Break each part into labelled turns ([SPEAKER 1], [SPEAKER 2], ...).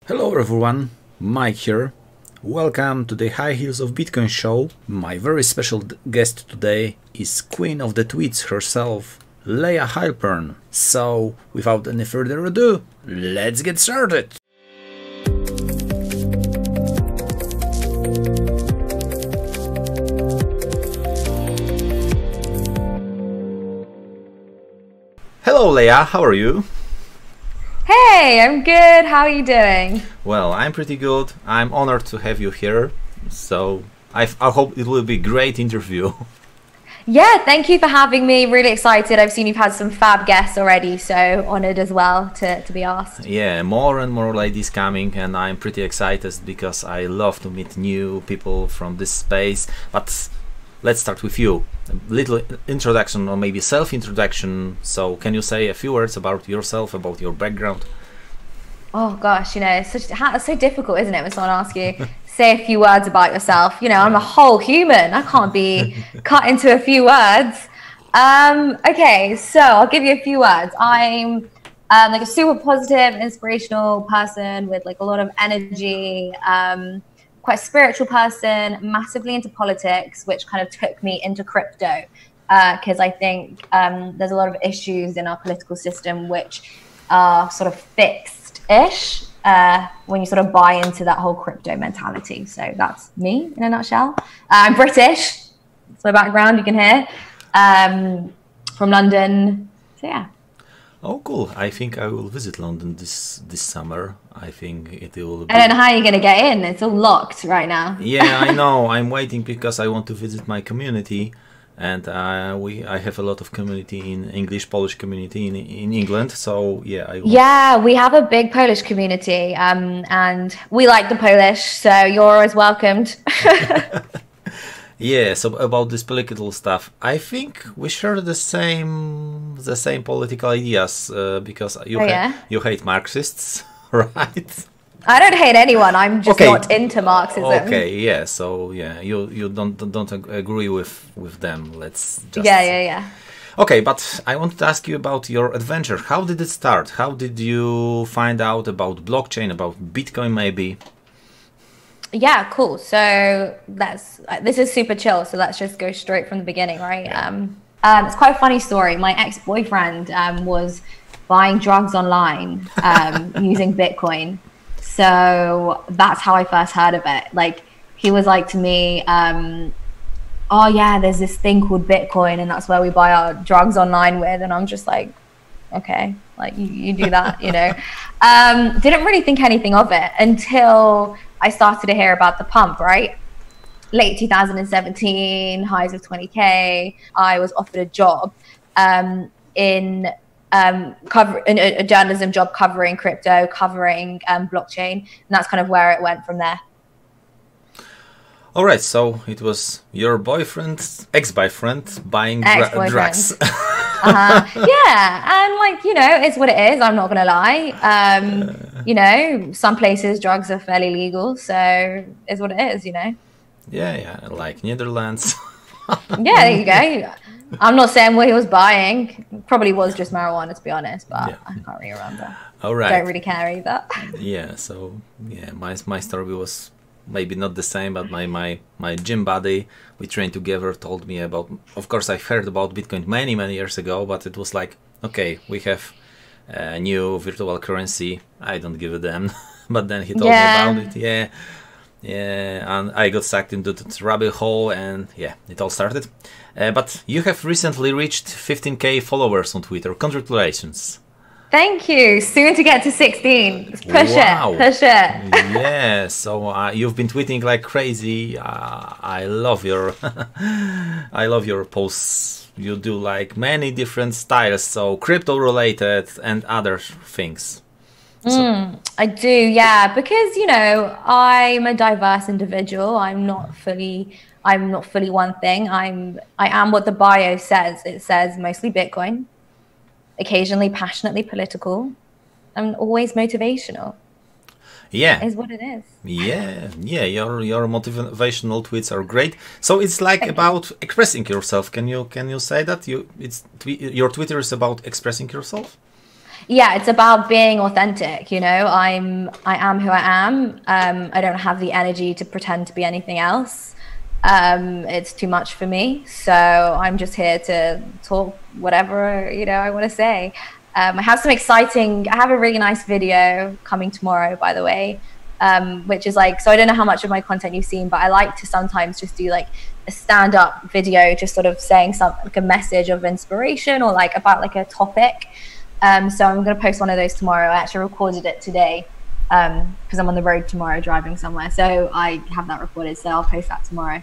[SPEAKER 1] Hello everyone, Mike here. Welcome to the High Heels of Bitcoin show. My very special guest today is Queen of the Tweets herself, Layah Heilpern. So, without any further ado, let's get started! Hello Layah, how are you?
[SPEAKER 2] Hey, I'm good. How are you doing?
[SPEAKER 1] Well, I'm pretty good. I'm honored to have you here. So I hope it will be a great interview.
[SPEAKER 2] Yeah, thank you for having me. Really excited. I've seen you've had some fab guests already, so honored as well to be asked.
[SPEAKER 1] Yeah, more and more ladies coming, and I'm pretty excited because I love to meet new people from this space. But let's start with you. A little introduction, or maybe self-introduction. So can you say a few words about yourself, about your background?
[SPEAKER 2] Oh gosh, it's so difficult, isn't it, when someone asks you, say a few words about yourself. I'm a whole human. I can't be cut into a few words. Okay, so I'll give you a few words. I'm like a super positive, inspirational person with like a lot of energy. Quite a spiritual person, massively into politics, which kind of took me into crypto because I think there's a lot of issues in our political system which are sort of fixed-ish when you sort of buy into that whole crypto mentality. So that's me in a nutshell. I'm British, that's my background, you can hear, from London. So yeah.
[SPEAKER 1] Oh, cool. I think I will visit London this summer. I think it will be...
[SPEAKER 2] I don't know how you're going to get in. It's all locked right now.
[SPEAKER 1] Yeah, I know. I'm waiting because I want to visit my community. And I have a lot of community in English, Polish community in England. So, yeah.
[SPEAKER 2] Yeah, we have a big Polish community. And we like the Polish. So you're always welcomed.
[SPEAKER 1] Yeah, so about this political stuff, I think we share the same political ideas because you hate Marxists, right?
[SPEAKER 2] I don't hate anyone. I'm just not into Marxism.
[SPEAKER 1] Okay, yeah. So yeah, you don't agree with them. Let's just
[SPEAKER 2] yeah.
[SPEAKER 1] Okay, but I wanted to ask you about your adventure. How did it start? How did you find out about blockchain, about Bitcoin, maybe?
[SPEAKER 2] Yeah, cool. So this is super chill. So let's just go straight from the beginning, right? It's quite a funny story. My ex-boyfriend was buying drugs online using Bitcoin. So that's how I first heard of it. Like he was like to me, oh yeah, there's this thing called Bitcoin and that's where we buy our drugs online with. And I'm just like, okay, like you do that, Didn't really think anything of it until I started to hear about the pump, right? Late 2017, highs of 20K. I was offered a job in a journalism job covering crypto, covering blockchain, and that's kind of where it went from there.
[SPEAKER 1] All right, so it was your boyfriend, ex-boyfriend, buying drugs.
[SPEAKER 2] Yeah, and it's what it is. I'm not gonna lie. Some places drugs are fairly legal, so it's what it is.
[SPEAKER 1] Yeah, like Netherlands.
[SPEAKER 2] Yeah, there you go. I'm not saying what he was buying. Probably was just marijuana, to be honest, but yeah. I can't really remember.
[SPEAKER 1] All right.
[SPEAKER 2] Don't really care either.
[SPEAKER 1] Yeah, so yeah, my story was maybe not the same, but my gym buddy, we trained together, told me about, of course I heard about Bitcoin many years ago, but it was like, okay, we have a new virtual currency, I don't give a damn. But then he told me about it, yeah, and I got sucked into the rabbit hole, and yeah, it all started. But you have recently reached 15K followers on Twitter, congratulations.
[SPEAKER 2] Thank you. Soon to get to 16. Push it.
[SPEAKER 1] Yeah. So you've been tweeting like crazy. I love your, I love your posts. You do like many different styles, so crypto related and other things.
[SPEAKER 2] I do, yeah, because I'm a diverse individual. I'm not fully one thing. I am what the bio says. It says mostly Bitcoin. Occasionally passionately political, and always motivational.
[SPEAKER 1] Yeah,
[SPEAKER 2] is what it is.
[SPEAKER 1] Yeah. Your motivational tweets are great. So it's like about expressing yourself. Can you say that your Twitter is about expressing yourself?
[SPEAKER 2] Yeah, it's about being authentic. You know, I am who I am. I don't have the energy to pretend to be anything else. It's too much for me. So I'm just here to talk whatever, you know, I want to say. I have I have a really nice video coming tomorrow, by the way, which is like, so I don't know how much of my content you've seen, but I like to sometimes just do like a stand-up video, just sort of saying something like a message of inspiration or like about like a topic. So I'm going to post one of those tomorrow. I actually recorded it today because I'm on the road tomorrow driving somewhere. So I have that recorded, so I'll post that tomorrow.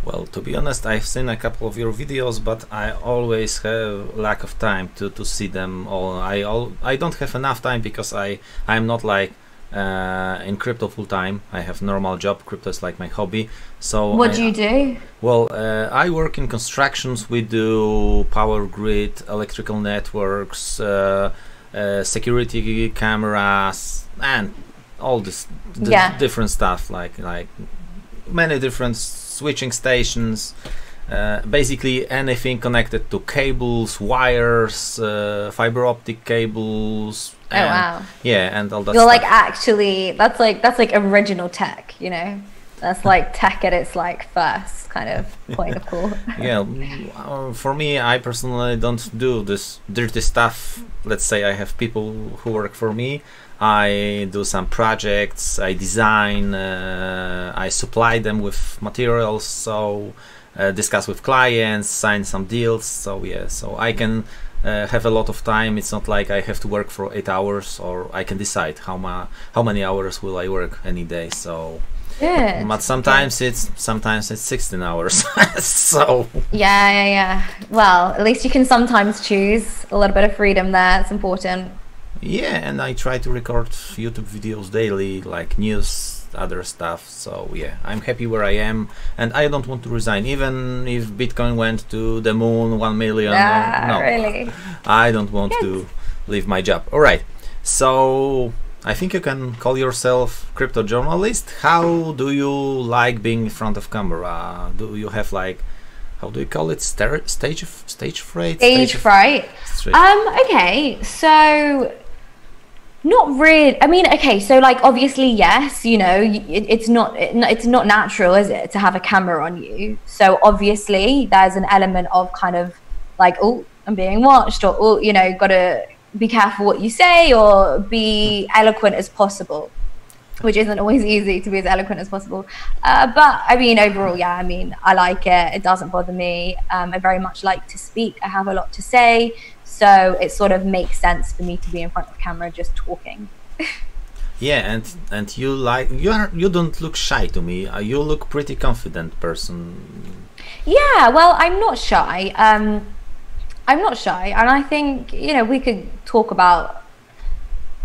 [SPEAKER 1] Well, to be honest, I've seen a couple of your videos, but I always have lack of time to see them all. I don't have enough time because I'm not like in crypto full time. I have normal job. Crypto is like my hobby. So
[SPEAKER 2] what do you do?
[SPEAKER 1] Well, I work in constructions. We do power grid, electrical networks, security cameras, and all this different stuff, like many different switching stations, basically anything connected to cables, wires, fiber optic cables. And,
[SPEAKER 2] wow.
[SPEAKER 1] Yeah, and all that.
[SPEAKER 2] You're
[SPEAKER 1] stuff.
[SPEAKER 2] like actually that's like original tech, you know. That's like tech at its like first kind of point of call.
[SPEAKER 1] Yeah, for me, I personally don't do this dirty stuff. Let's say I have people who work for me. I do some projects, I design, I supply them with materials, so discuss with clients, sign some deals. So yeah, so I can have a lot of time. It's not like I have to work for 8 hours, or I can decide how many hours will I work any day. So
[SPEAKER 2] good.
[SPEAKER 1] But sometimes it's 16 hours. So
[SPEAKER 2] yeah. Well, at least you can sometimes choose. A little bit of freedom there. It's important.
[SPEAKER 1] Yeah, and I try to record YouTube videos daily, like news, other stuff. So yeah, I'm happy where I am, and I don't want to resign. Even if Bitcoin went to the moon, 1 million. No,
[SPEAKER 2] really.
[SPEAKER 1] I don't want to leave my job. All right, so I think you can call yourself crypto journalist. How do you like being in front of camera? Do you have like, how do you call it? Stage fright?
[SPEAKER 2] Stage fright. Okay, so not really. I mean, okay, so like obviously yes, you know, it's not natural, is it, to have a camera on you? So obviously there's an element of kind of like, oh, I'm being watched, or oh, you know, gotta be careful what you say, or be eloquent as possible, which isn't always easy to be as eloquent as possible. But I mean, overall, yeah, I mean, I like it. It doesn't bother me. I very much like to speak. I have a lot to say. So it sort of makes sense for me to be in front of camera just talking.
[SPEAKER 1] Yeah, and you don't look shy to me. You look pretty confident person.
[SPEAKER 2] Yeah, well, I'm not shy. I'm not shy. And I think, you know, we could talk about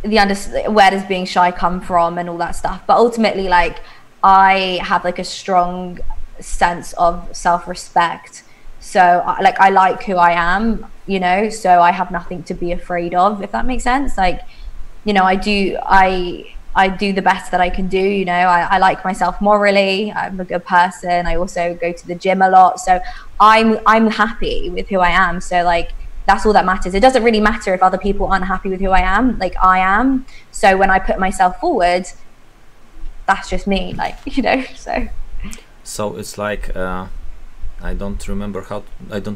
[SPEAKER 2] where does being shy come from and all that stuff, but ultimately, like, I have like a strong sense of self-respect, so I like who I am, you know, so I have nothing to be afraid of, if that makes sense. Like, you know, I do the best that I can do, you know. I like myself morally. I'm a good person. I also go to the gym a lot, so I'm happy with who I am. So like, that's all that matters. It doesn't really matter if other people aren't happy with who I am. Like, I am. So when I put myself forward, that's just me, like, you know. So
[SPEAKER 1] it's like I don't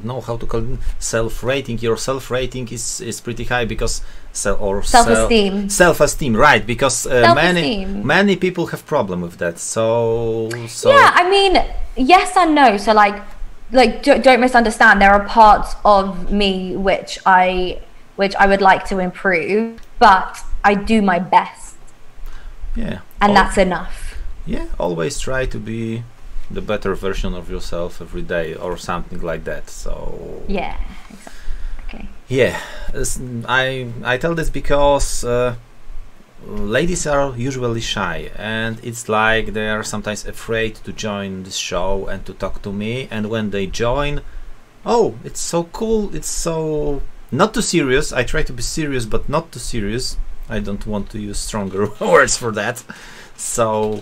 [SPEAKER 1] know how to call it, self-rating. Your self-rating is pretty high because self-esteem, right? Because many people have problem with that. So
[SPEAKER 2] yeah, I mean, yes and no. So like don't misunderstand. There are parts of me which I would like to improve, but I do my best.
[SPEAKER 1] Yeah,
[SPEAKER 2] and that's enough.
[SPEAKER 1] Yeah, always try to be the better version of yourself every day, or something like that. So
[SPEAKER 2] yeah, exactly. Okay.
[SPEAKER 1] Yeah, I tell this because ladies are usually shy, and it's like they are sometimes afraid to join this show and to talk to me. And when they join, oh, it's so cool, it's so not too serious. I try to be serious, but not too serious. I don't want to use stronger words for that. So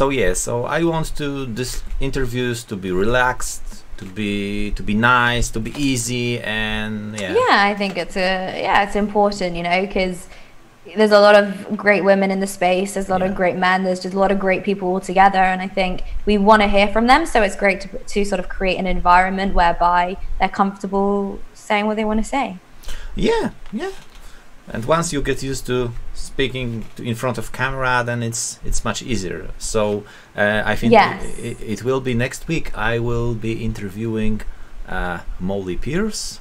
[SPEAKER 1] yeah, so I want these interviews to be relaxed, be nice, to be easy, and
[SPEAKER 2] I think it's important, you know, because there's a lot of great women in the space, there's a lot of great men, there's just a lot of great people all together, and I think we want to hear from them, so it's great to sort of create an environment whereby they're comfortable saying what they want to say.
[SPEAKER 1] Yeah. And once you get used to speaking in front of camera, then it's much easier. So I think it will be next week. I will be interviewing Molly Pierce.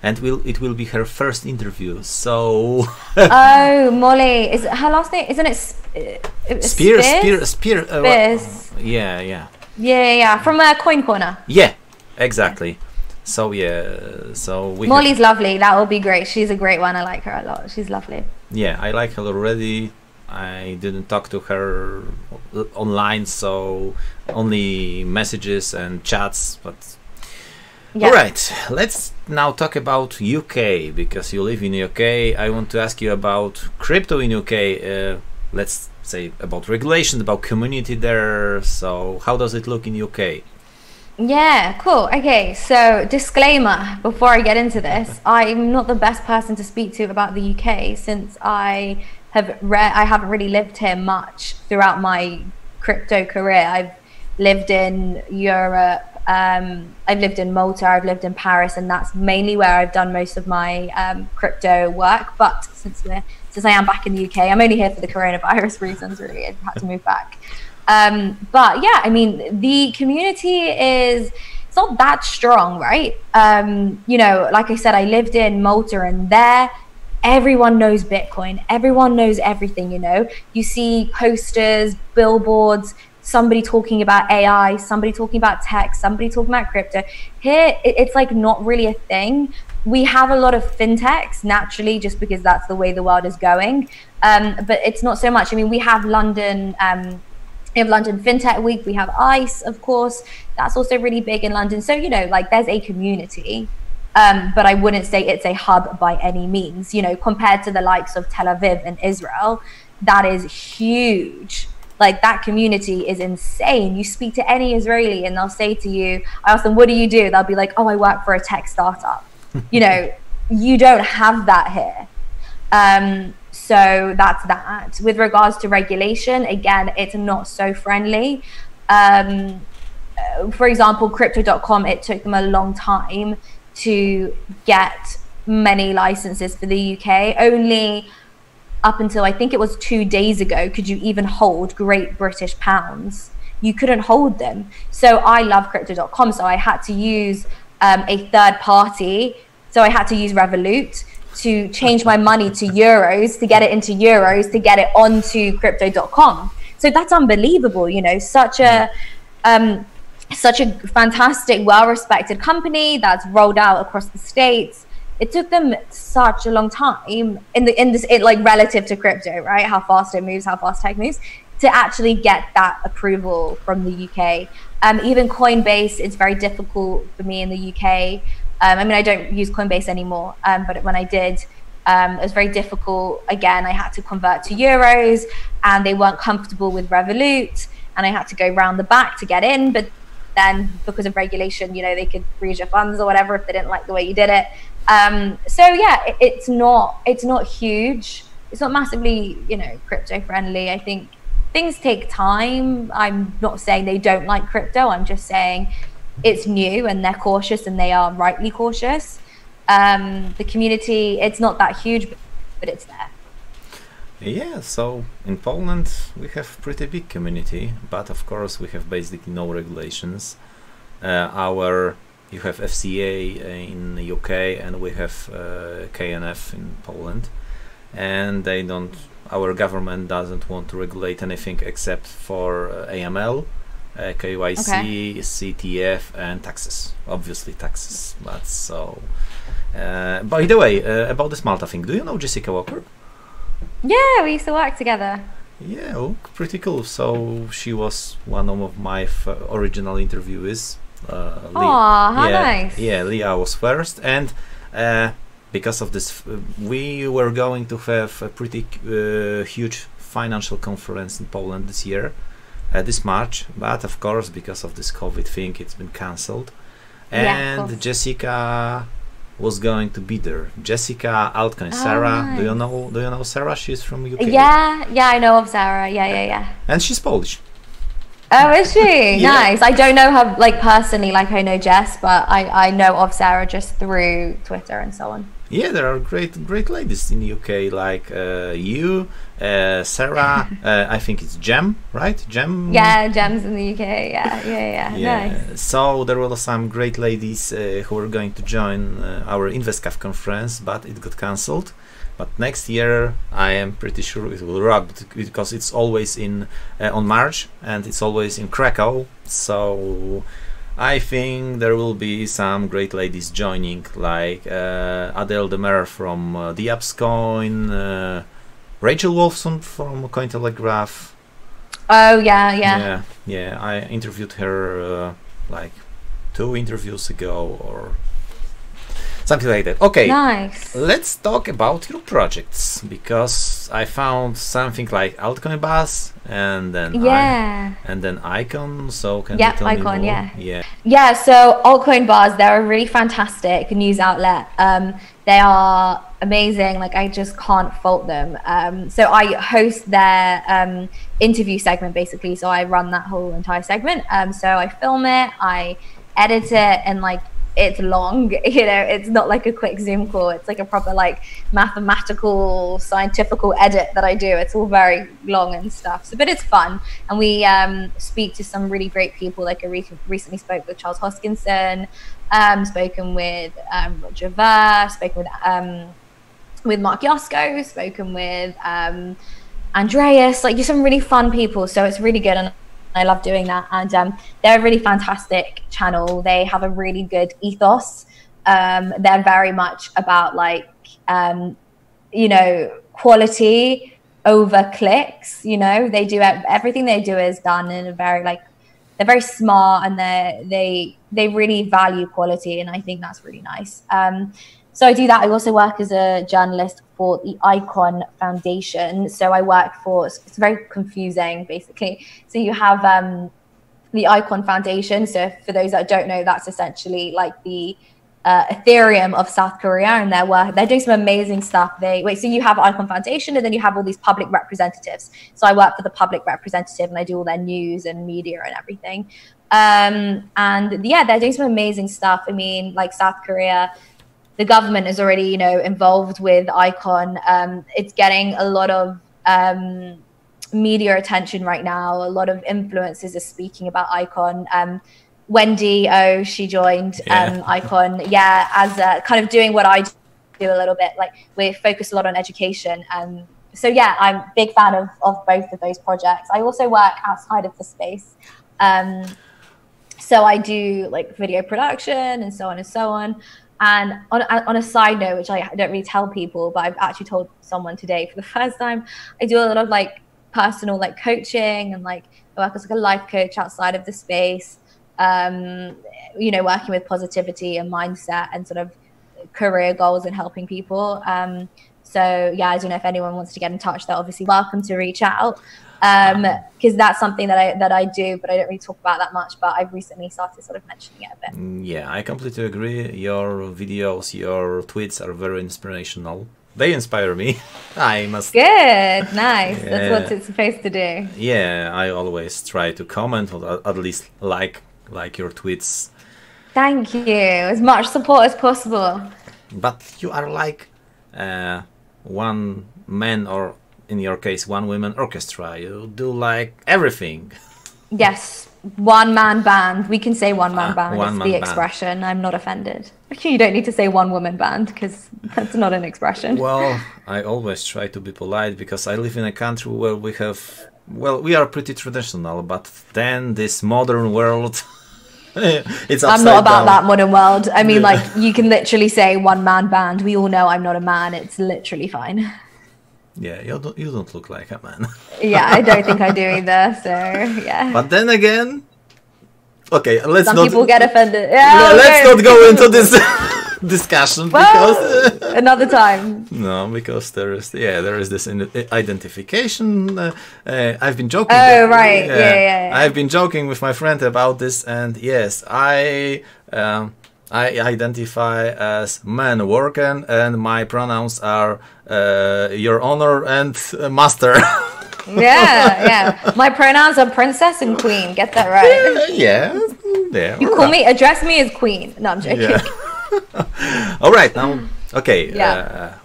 [SPEAKER 1] And it will be her first interview. So
[SPEAKER 2] oh, Molly, is her last name? Isn't it
[SPEAKER 1] Spears?
[SPEAKER 2] From Coin Corner.
[SPEAKER 1] Yeah, exactly. So
[SPEAKER 2] Molly's lovely. That will be great. She's a great one. I like her a lot. She's lovely.
[SPEAKER 1] Yeah, I like her already. I didn't talk to her online, so only messages and chats. But all right, let's now talk about UK, because you live in UK. I want to ask you about crypto in UK. Let's say about regulations, about community there. So how does it look in UK?
[SPEAKER 2] Yeah, cool. Okay, so disclaimer before I get into this, I'm not the best person to speak to about the UK, since I haven't really lived here much throughout my crypto career. I've lived in Europe, I've lived in Malta, I've lived in Paris, and that's mainly where I've done most of my crypto work. But since I am back in the UK, I'm only here for the coronavirus reasons, really. I've had to move back. But yeah, I mean, the community it's not that strong, right? You know, like I said, I lived in Malta, and there everyone knows Bitcoin, everyone knows everything. You know, you see posters, billboards, somebody talking about AI, somebody talking about tech, somebody talking about crypto. Here it's like not really a thing. We have a lot of fintechs naturally, just because that's the way the world is going, but it's not so much. I mean, we have London FinTech Week, we have ICE, of course, that's also really big in London. So, you know, like there's a community, but I wouldn't say it's a hub by any means, you know, compared to the likes of Tel Aviv and Israel. That is huge. Like that community is insane. You speak to any Israeli and they'll say to you, I ask them, what do you do? They'll be like, oh, I work for a tech startup. You know, you don't have that here. So that's that. With regards to regulation, again, it's not so friendly. For example, crypto.com, it took them a long time to get many licenses for the UK. Only up until I think it was 2 days ago could you even hold Great British pounds. You couldn't hold them. So I love crypto.com, so I had to use a third party. So I had to use Revolut to change my money to euros, to get it into euros, to get it onto crypto.com. So that's unbelievable, you know, such a fantastic, well-respected company that's rolled out across the States. It took them such a long time like relative to crypto, right? How fast it moves, how fast tech moves, to actually get that approval from the UK. Even Coinbase, it's very difficult for me in the UK. I mean, I don't use Coinbase anymore, but when I did, it was very difficult. Again, I had to convert to euros, and they weren't comfortable with Revolut, and I had to go round the back to get in. But then, because of regulation, you know, they could freeze your funds or whatever if they didn't like the way you did it. So yeah, it's not huge. It's not massively, you know, crypto friendly. I think things take time. I'm not saying they don't like crypto. I'm just saying it's new and they're cautious, and they are rightly cautious. The community, it's not that huge, but it's there.
[SPEAKER 1] Yeah, so in Poland we have pretty big community, but of course we have basically no regulations. You have FCA in the UK, and we have KNF in Poland, and our government doesn't want to regulate anything except for AML, KYC, CTF, and taxes. Obviously taxes. But so, by the way, about this Malta thing, do you know Jessica Walker?
[SPEAKER 2] Yeah, we used to work together.
[SPEAKER 1] Yeah, oh, pretty cool. So she was one of my original interviewees.
[SPEAKER 2] How nice.
[SPEAKER 1] Yeah, Layah was first, and because of this, we were going to have a pretty huge financial conference in Poland this year, this March, but of course because of this COVID thing, it's been cancelled.
[SPEAKER 2] Yeah,
[SPEAKER 1] And Jessica was going to be there. Jessica, Altcoin, Sarah.
[SPEAKER 2] Nice.
[SPEAKER 1] Do you know Sarah? She's from UK.
[SPEAKER 2] Yeah, I know of Sarah. Yeah.
[SPEAKER 1] And she's Polish.
[SPEAKER 2] Oh, is she?
[SPEAKER 1] Yeah.
[SPEAKER 2] Nice. I don't know her like personally, like I know Jess, but I know of Sarah just through Twitter and so on.
[SPEAKER 1] Yeah, there are great ladies in the UK, like you, Sarah. I think it's Gem, right? Gem.
[SPEAKER 2] Yeah, Gem's in the UK. Yeah. Nice.
[SPEAKER 1] So there were some great ladies who were going to join our InvestCafe conference, but it got cancelled. But next year, I am pretty sure it will rock because it's always in on March and it's always in Krakow. So I think there will be some great ladies joining, like Adele Demer from the Coin, Rachel Wolfson from Cointelegraph.
[SPEAKER 2] Oh yeah.
[SPEAKER 1] Yeah. I interviewed her like 2 interviews ago or something like that. Okay,
[SPEAKER 2] Nice.
[SPEAKER 1] let's talk about your projects, because I found something like Altcoin Buzz and then Icon. So can you tell
[SPEAKER 2] Icon,
[SPEAKER 1] me more?
[SPEAKER 2] Yeah, so Altcoin Buzz, they're a really fantastic news outlet. They are amazing. Like, I just can't fault them. So I host their interview segment, basically. So I run that whole entire segment. So I film it, I edit it, and like, it's long, you know, it's not like a quick Zoom call. It's like a proper like mathematical, scientifical edit that I do. It's all very long and stuff. So, but it's fun. And we speak to some really great people. Like I recently spoke with Charles Hoskinson, spoken with Roger Ver, spoken with Mark Yosko, spoken with Andreas, like just some really fun people. So it's really good. And I love doing that, and they're a really fantastic channel. They have a really good ethos. They're very much about like you know, quality over clicks. You know, they do everything they do is done in a very like, they're very smart, and they really value quality, and I think that's really nice. So I do that. I also work as a journalist for the Icon Foundation. So I work for, it's very confusing, basically. So you have the Icon Foundation. So for those that don't know, that's essentially like the Ethereum of South Korea, and they're doing some amazing stuff. So you have Icon Foundation, and then you have all these public representatives. So I work for the public representative, and I do all their news and media and everything. And yeah, they're doing some amazing stuff. I mean, like South Korea, the government is already, you know, involved with Icon. It's getting a lot of media attention right now. A lot of influencers are speaking about Icon. Wendy she joined Icon, as kind of doing what I do a little bit. Like, we focus a lot on education. So yeah, I'm a big fan of both of those projects. I also work outside of the space. So I do like video production and so on and so on. And on a side note, which I don't really tell people, but I've actually told someone today for the first time, I do a lot of like personal like coaching, and like I work as like a life coach outside of the space, you know, working with positivity and mindset and sort of career goals and helping people. So yeah, I don't know if anyone wants to get in touch, they're obviously welcome to reach out. Because that's something that I do, but I don't really talk about that much. But I've recently started sort of mentioning it a bit.
[SPEAKER 1] Yeah, I completely agree. Your videos, your tweets are very inspirational. They inspire me. I must.
[SPEAKER 2] Good, nice.
[SPEAKER 1] Yeah.
[SPEAKER 2] That's what it's supposed to do.
[SPEAKER 1] Yeah, I always try to comment, or at least like your tweets.
[SPEAKER 2] Thank you. As much support as possible.
[SPEAKER 1] But you are like one man, or in your case, one woman orchestra. You do like everything.
[SPEAKER 2] Yes, one man band. We can say one man band. It's the expression.
[SPEAKER 1] Band.
[SPEAKER 2] I'm not offended. You don't need to say one woman band, because that's not an expression.
[SPEAKER 1] Well, I always try to be polite, because I live in a country where we have, well, we are pretty traditional, but then this modern world, it's upside
[SPEAKER 2] I'm not about
[SPEAKER 1] down.
[SPEAKER 2] that modern world. I mean, like, you can literally say one man band. We all know I'm not a man. It's literally fine.
[SPEAKER 1] Yeah, you don't look like a man.
[SPEAKER 2] Yeah, I don't think I do either. So yeah.
[SPEAKER 1] But then again, okay, let's
[SPEAKER 2] Some
[SPEAKER 1] not.
[SPEAKER 2] people get offended.
[SPEAKER 1] Yeah, let's not go into this discussion
[SPEAKER 2] Well,
[SPEAKER 1] because
[SPEAKER 2] another time.
[SPEAKER 1] no, because there is this identification. I've been joking.
[SPEAKER 2] Oh, right. Yeah.
[SPEAKER 1] I've been joking with my friend about this, and yes, I identify as man working, and my pronouns are your honor and master.
[SPEAKER 2] Yeah. My pronouns are princess and queen. Get that right.
[SPEAKER 1] Yeah.
[SPEAKER 2] You address me as queen. No, I'm joking.
[SPEAKER 1] Yeah. All right, now, okay.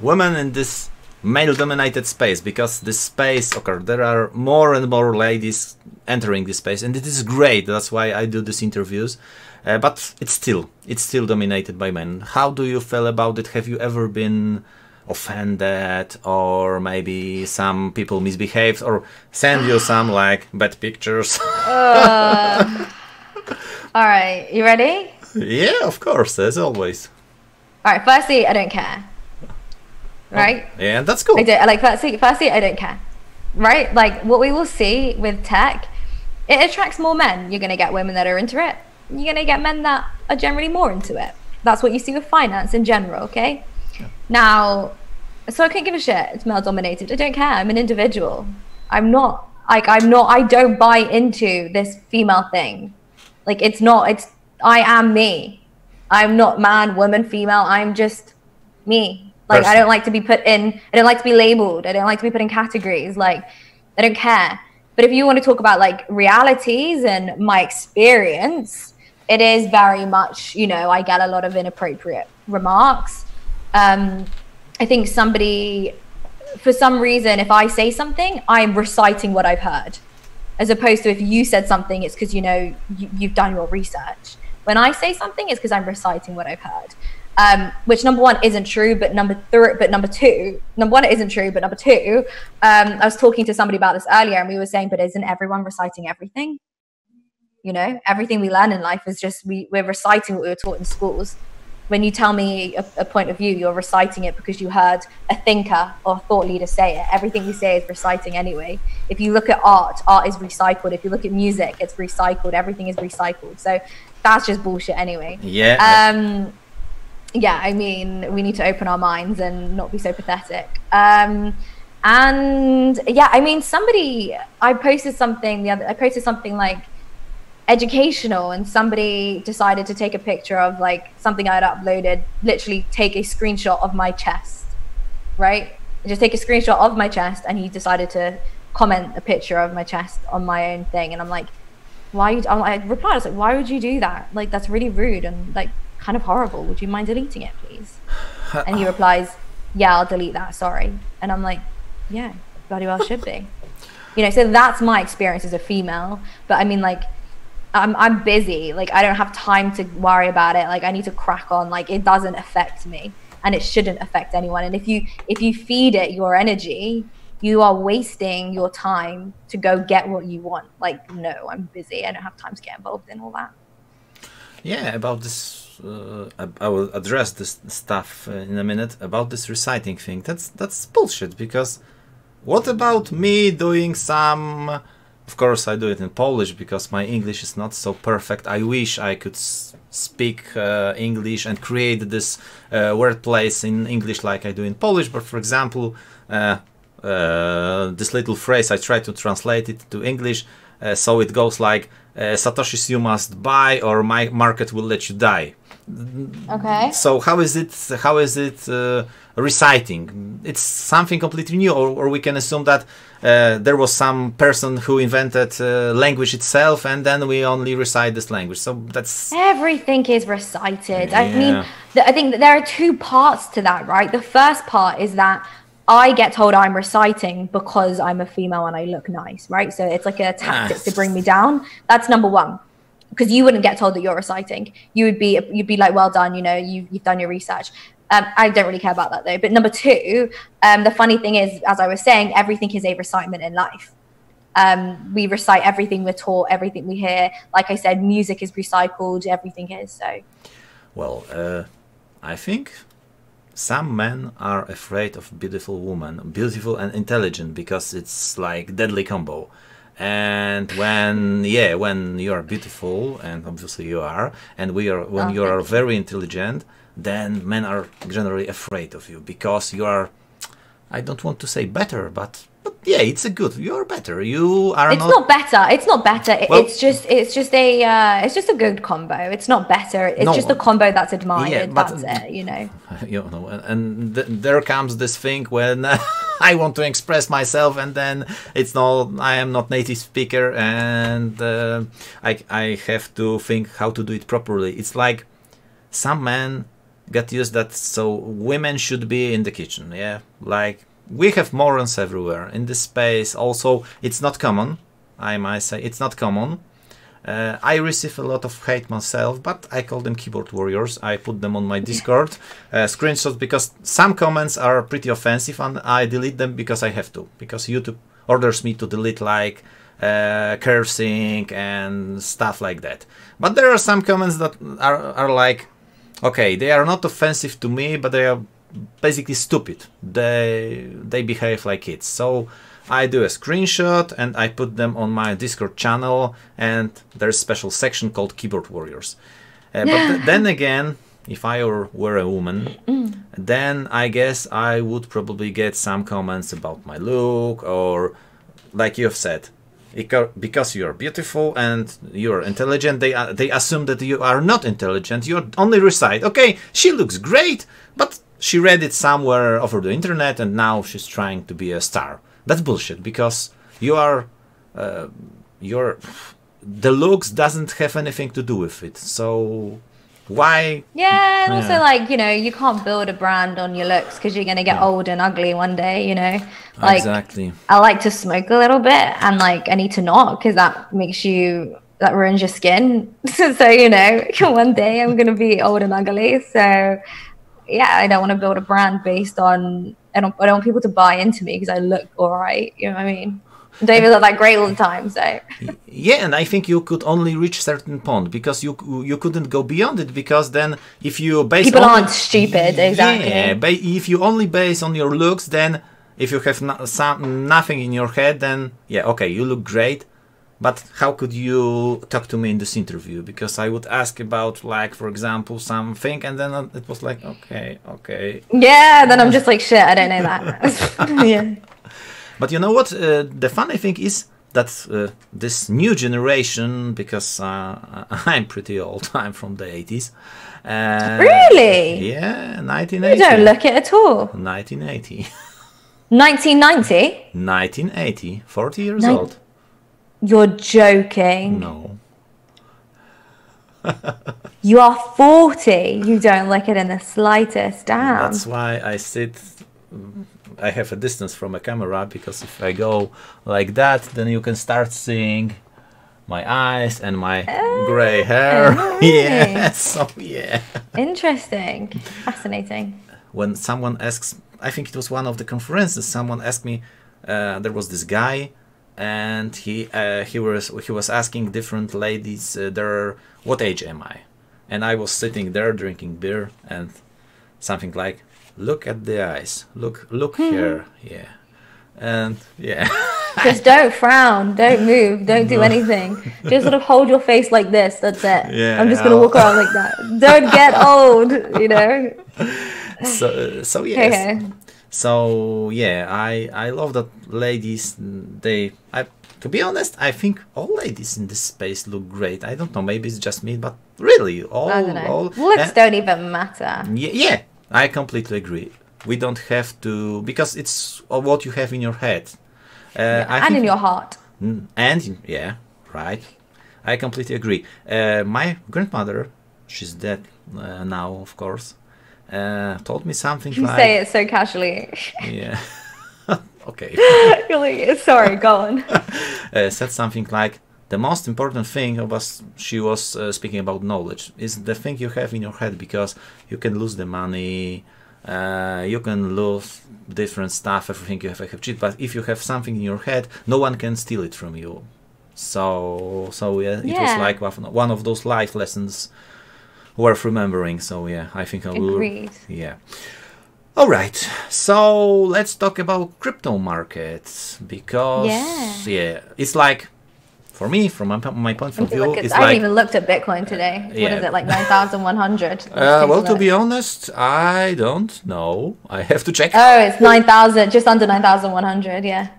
[SPEAKER 1] Women in this male-dominated space, because this space, okay, there are more and more ladies entering this space, and it is great. That's why I do these interviews. But it's still dominated by men. How do you feel about it? Have you ever been offended, or maybe some people misbehaved, or send you some like bad pictures?
[SPEAKER 2] All right, you ready?
[SPEAKER 1] Yeah, of course, as always.
[SPEAKER 2] All right, firstly, I don't care. Right?
[SPEAKER 1] Oh, yeah, that's cool.
[SPEAKER 2] I do. Like firstly, I don't care. Right? Like what we will see with tech, it attracts more men. You're gonna get women that are into it. You're gonna get men that are generally more into it. That's what you see with finance in general, okay? Yeah. Now, so I couldn't give a shit. It's male dominated. I don't care. I'm an individual. I don't buy into this female thing. Like I am me. I'm not man, woman, female. I'm just me. Like I don't like to be put in, I don't like to be labeled. I don't like to be put in categories. Like I don't care. But if you want to talk about like realities and my experience, it is very much, I get a lot of inappropriate remarks. I think for some reason, if I say something, I'm reciting what I've heard. As opposed to if you said something, it's because, you've done your research. When I say something, it's because I'm reciting what I've heard. Which number one isn't true, but number one, it isn't true, but number two, I was talking to somebody about this earlier, and we were saying, but isn't everyone reciting everything? Everything we learn in life is just, we're reciting what we were taught in schools. When you tell me a point of view, you're reciting it because you heard a thinker or a thought leader say it. Everything we say is reciting anyway. If you look at art is recycled. If you look at music, it's recycled. Everything is recycled. So that's just bullshit anyway.
[SPEAKER 1] Yeah.
[SPEAKER 2] Yeah, I mean, we need to open our minds and not be so pathetic. And yeah, I mean, I posted something like educational, and somebody decided to take a picture of like something I'd uploaded, literally take a screenshot of my chest, right? Just take a screenshot of my chest, and he decided to comment a picture of my chest on my own thing. And I'm like, I replied, I was like, why would you do that? Like, that's really rude and like kind of horrible. Would you mind deleting it, please? And he replies, yeah, I'll delete that, sorry. And I'm like, yeah, bloody well should be. So that's my experience as a female. But I mean, like, I'm busy. Like, I don't have time to worry about it. Like, I need to crack on. Like, it doesn't affect me, and it shouldn't affect anyone. And if you feed it your energy, you are wasting your time to go get what you want. Like, no, I'm busy. I don't have time to get involved in all that.
[SPEAKER 1] Yeah, about this, I will address this stuff in a minute. About this reciting thing, that's bullshit. Because what about me doing some? Of course, I do it in Polish because my English is not so perfect. I wish I could speak English and create this wordplays in English like I do in Polish. But for example, this little phrase, I try to translate it to English. So it goes like, Satoshis you must buy, or my market will let you die.
[SPEAKER 2] Okay.
[SPEAKER 1] So how is it reciting? It's something completely new, or we can assume that there was some person who invented language itself, and then we only recite this language. So that's
[SPEAKER 2] everything is recited.
[SPEAKER 1] Yeah.
[SPEAKER 2] I mean, I think that there are two parts to that, right? The first part is that I get told I'm reciting because I'm a female and I look nice, right? So it's like a tactic to bring me down. That's number one. Because you wouldn't get told that you're reciting. You'd be like, well done, you've done your research. I don't really care about that though. But number two, the funny thing is, as I was saying, everything is a recitement in life. We recite everything we're taught, everything we hear. Like I said, music is recycled, everything is. So,
[SPEAKER 1] well, I think some men are afraid of beautiful women, beautiful and intelligent, because it's like deadly combo. And when you are beautiful, and obviously you are, and you are very intelligent, then men are generally afraid of you because you are, I don't want to say better, but yeah, it's a good. You're better. You are.
[SPEAKER 2] It's not better. It's not better.
[SPEAKER 1] Well,
[SPEAKER 2] it's just a good combo. It's not better. It's
[SPEAKER 1] No,
[SPEAKER 2] just a combo that's admired.
[SPEAKER 1] yeah, but-
[SPEAKER 2] that's it. You know.
[SPEAKER 1] you know, and there comes this thing when I want to express myself, and then it's not. I am not native speaker, and I have to think how to do it properly. It's like some men get used that so women should be in the kitchen. Yeah, like. We have morons everywhere in this space. Also, it's not common. I might say it's not common. I receive a lot of hate myself, but I call them keyboard warriors. I put them on my Discord screenshots because some comments are pretty offensive, and I delete them because I have to. Because YouTube orders me to delete like cursing and stuff like that. But there are some comments that are like, okay, they are not offensive to me, but they are basically stupid. They behave like kids. So I do a screenshot and I put them on my Discord channel, and there's a special section called Keyboard Warriors. But then again, if I were a woman, then I guess I would probably get some comments about my look, or like you have said, because you're beautiful and you're intelligent, they assume that you are not intelligent. You only recite, okay, she looks great, but she read it somewhere over the internet and now she's trying to be a star. That's bullshit, because the looks doesn't have anything to do with it. So why?
[SPEAKER 2] Yeah, and also like, you know, you can't build a brand on your looks because you're going to get old and ugly one day, you know. Like,
[SPEAKER 1] exactly.
[SPEAKER 2] I like to smoke a little bit, and like I need to not, because that ruins your skin. So, you know, one day I'm going to be old and ugly. So yeah, I don't want to build a brand based on, I don't want people to buy into me because I look all right. You know what I mean? I don't even look that great all the time. So
[SPEAKER 1] yeah, and I think you could only reach certain point, because you couldn't go beyond it, because then if you base
[SPEAKER 2] people aren't stupid, exactly.
[SPEAKER 1] Yeah, if you only base on your looks, then if you have nothing in your head, then yeah, okay, you look great. But how could you talk to me in this interview? Because I would ask about, like, for example, something, and then it was like, okay.
[SPEAKER 2] Yeah, then I'm just like, shit, I don't know that. Yeah.
[SPEAKER 1] But you know what? The funny thing is that this new generation, because I'm pretty old, I'm from the 80s.
[SPEAKER 2] Really?
[SPEAKER 1] Yeah, 1980.
[SPEAKER 2] You don't look it at all.
[SPEAKER 1] 1980.
[SPEAKER 2] 1990?
[SPEAKER 1] 1980, 40 years old.
[SPEAKER 2] You're joking.
[SPEAKER 1] No.
[SPEAKER 2] You are 40. You don't look it in the slightest. Damn.
[SPEAKER 1] That's why I have a distance from a camera, because if I go like that, then you can start seeing my eyes and my gray hair.
[SPEAKER 2] Nice.
[SPEAKER 1] Yeah, so yeah.
[SPEAKER 2] Interesting. Fascinating.
[SPEAKER 1] When someone asks, I think it was one of the conferences, someone asked me, there was this guy, and he was asking different ladies what age am I? And I was sitting there drinking beer, and something like, look at the eyes, look here, yeah, and yeah.
[SPEAKER 2] Just don't frown, don't move, don't do anything. Just sort of hold your face like this. That's it.
[SPEAKER 1] Yeah,
[SPEAKER 2] I'm just gonna walk around like that. Don't get old, you know.
[SPEAKER 1] So yes.
[SPEAKER 2] Okay.
[SPEAKER 1] So yeah, I love that ladies. To be honest, I think all ladies in this space look great. I don't know, maybe it's just me, but really,
[SPEAKER 2] I don't know. Looks don't even matter.
[SPEAKER 1] Yeah, I completely agree. We don't have to, because it's what you have in your head,
[SPEAKER 2] and in your heart.
[SPEAKER 1] And yeah, right. I completely agree. My grandmother, she's dead now, of course. Told me something
[SPEAKER 2] You
[SPEAKER 1] like...
[SPEAKER 2] say it so casually.
[SPEAKER 1] Yeah. Okay.
[SPEAKER 2] You're like, sorry, go on.
[SPEAKER 1] Said something like, the most important thing she was speaking about knowledge, is the thing you have in your head, because you can lose the money, you can lose different stuff, everything you have cheap, but if you have something in your head, no one can steal it from you. So yeah, it was like one of those life lessons worth remembering. So yeah, I think I will.
[SPEAKER 2] Agreed.
[SPEAKER 1] Yeah. All right, so let's talk about crypto markets, because yeah, it's like For me, from my point of view, it's
[SPEAKER 2] I haven't
[SPEAKER 1] like
[SPEAKER 2] even looked at Bitcoin today. What
[SPEAKER 1] yeah.
[SPEAKER 2] is it, like 9,100?
[SPEAKER 1] Well, to be honest, I don't know. I have to check.
[SPEAKER 2] Oh, it's 9,000, just under 9,100. Yeah.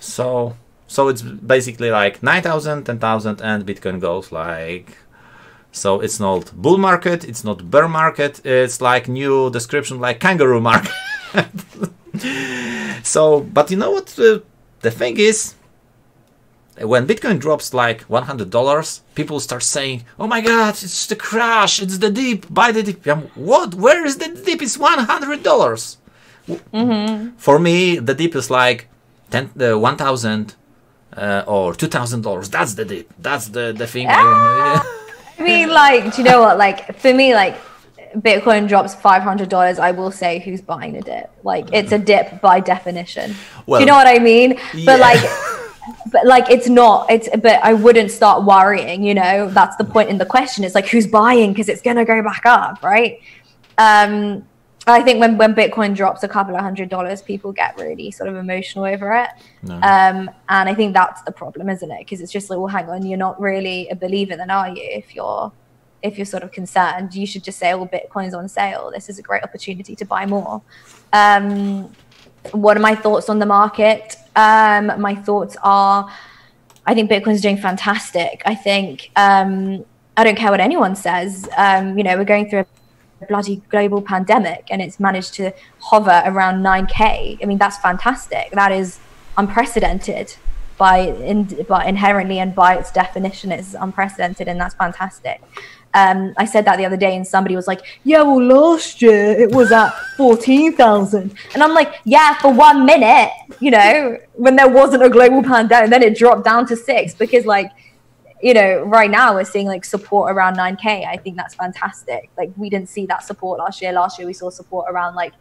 [SPEAKER 1] So it's basically like 9,000, 10,000, and Bitcoin goes like. So it's not bull market, it's not bear market. It's like new description, like kangaroo market. So, but you know what? The thing is, when Bitcoin drops like $100, people start saying, "Oh my God, it's the crash! It's the dip! Buy the dip!" What? Where is the dip? It's $100. For me, the dip is like 1,000 or $2,000. That's the dip. That's the thing.
[SPEAKER 2] I mean, like, do you know what? Like, for me, like, Bitcoin drops $500, I will say who's buying the dip. Like, it's a dip by definition.
[SPEAKER 1] Well,
[SPEAKER 2] do you know what I mean?
[SPEAKER 1] Yeah.
[SPEAKER 2] But like, it's not. But I wouldn't start worrying. You know, that's the point in the question. It's like, who's buying, because it's gonna go back up, right? I think when Bitcoin drops a couple of $100, people get really sort of emotional over it.
[SPEAKER 1] No.
[SPEAKER 2] And I think that's the problem, isn't it? Because it's just like, well, hang on, you're not really a believer then, are you? If you're sort of concerned, you should just say, well, Bitcoin's on sale. This is a great opportunity to buy more. What are my thoughts on the market? My thoughts are, I think Bitcoin's doing fantastic. I think, I don't care what anyone says. You know, we're going through a bloody global pandemic and it's managed to hover around 9K. I mean, that's fantastic. That is unprecedented but inherently and by its definition it's unprecedented, and that's fantastic. I said that the other day and somebody was like, yeah, well, last year it was at 14,000. And I'm like, yeah, for 1 minute, you know, when there wasn't a global pandemic, then it dropped down to 6 because, like, you know, right now we're seeing like support around 9K. I think that's fantastic. Like, we didn't see that support last year. Last year we saw support around like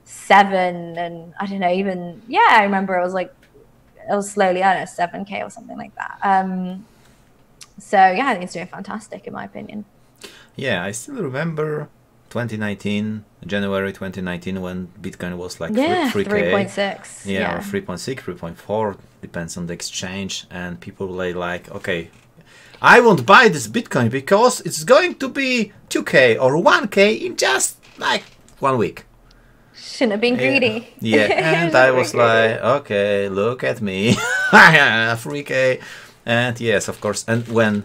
[SPEAKER 2] 7 and I don't know, even, yeah, I remember it was slowly, I don't know, 7K or something like that. So yeah, I think it's doing fantastic in my opinion.
[SPEAKER 1] Yeah, I still remember 2019, January 2019, when Bitcoin was like 3K.
[SPEAKER 2] 3.6.
[SPEAKER 1] Yeah, or 3.6, 3.4, depends on the exchange. And people were like, okay, I won't buy this Bitcoin because it's going to be 2K or 1K in just like 1 week.
[SPEAKER 2] Shouldn't have been greedy.
[SPEAKER 1] Yeah, and I was like, okay, look at me, 3K. And yes, of course, and when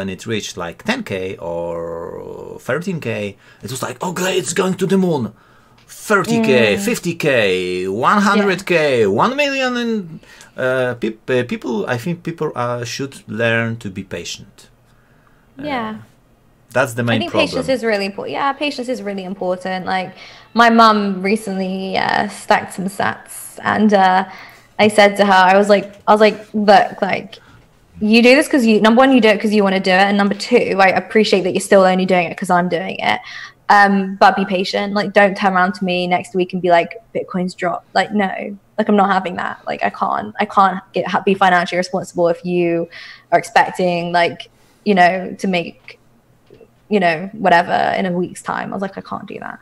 [SPEAKER 1] it reached like 10K or 13K, it was like, okay, it's going to the moon. 30K, 50K, 100K, 1 million, and people. I think people should learn to be patient.
[SPEAKER 2] Yeah.
[SPEAKER 1] That's the main problem.
[SPEAKER 2] Patience is really important. Yeah, patience is really important. Like, my mum recently stacked some sats, and I said to her, I was like, look, like, you do this because number one, you do it because you want to do it, and number two, I appreciate that you're still only doing it because I'm doing it. But be patient. Like, don't turn around to me next week and be like, Bitcoin's dropped. Like, no, like, I'm not having that. Like, I can't be financially responsible if you are expecting, like, you know, to make, you know, whatever in a week's time. I was like, I can't do that.